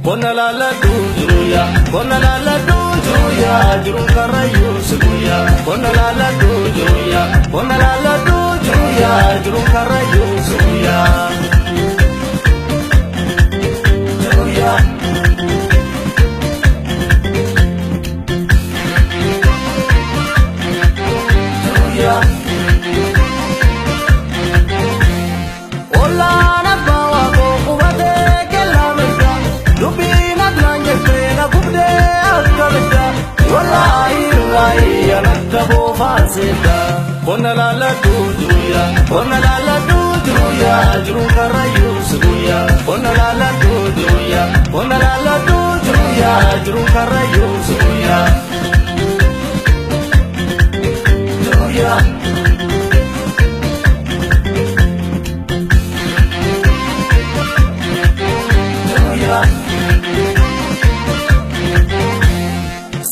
Kona lala dujuya, kona lala dujuya, jirun karayu suya. Kona lala dujuya, kona lala dujuya, jirun karayu suya. Suya. Suya. Ola na bawa ko kubate kelamda, lubina glanje pena kubde akabda. Wallahi wallahi anakabo fasida. Kona lala dujuya, kona lala dujuya, jirun karayu suya. Kona lala dujuya, kona lala dujuya, jirun karayu suya. Suya.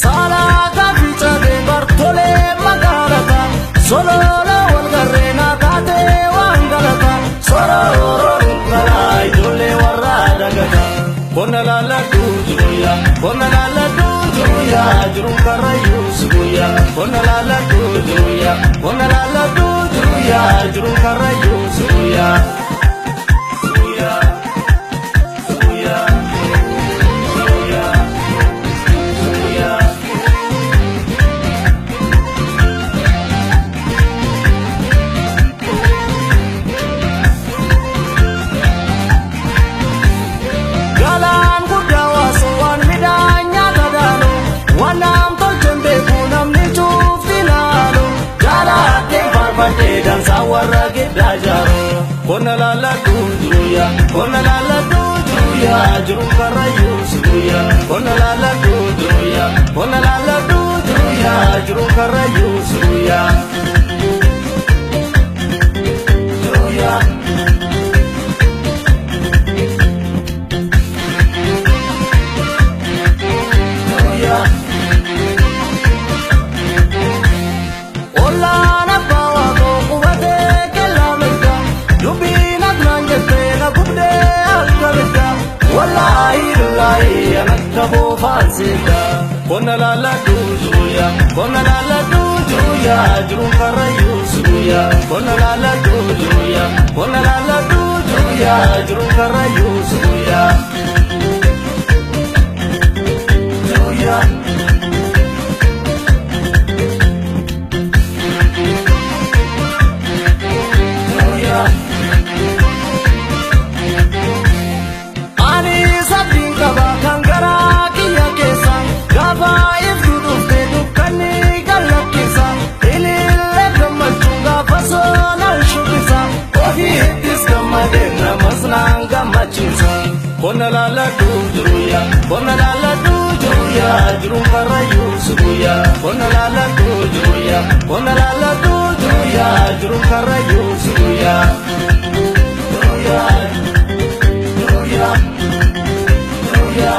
Salata ficha de Bartole Magalata, solo la Walgarena Kate Wangalata, solo Malay Dole Warada Gata. Kona lala dujuya, kona lala dujuya, jirun karayu suya. Kona lala dujuya, kona lala dujuya, jirun karayu suya. Suya. Suya. Suya. Suya. Galan kudawa sowan midanya tadano, wanam tolcembe punam ni chuftinano. Galate barbate dan sawara gedajaro. Kona lala dujuya, kona lala dujuya, jirun karayu suya. Kona lala dujuya, kona lala dujuya, jirun karayu suya. Suya. Suya. Ola na bawa ko kubate kelamda, lubina glanje pena kubde akabda. Wallahi wallahi anakabo fasida. Kona lala dujuya, kona lala dujuya, jirun karayu suya. Kona lala dujuya, kona lala dujuya, jirun karayu suya. Suya. Suya. Ani sabin kaba kangara kiya kesa, gaba iftu dufte dukani galakisa. Ilile kamachunga fasona shukisa, ohi hitis kamadena masnanga machinsa. Kona lala dujuya, kona lala dujuya, jirun karayu suya. Kona lala dujuya, kona lala dujuya, jirun karayu suya. Suya. Suya. Suya.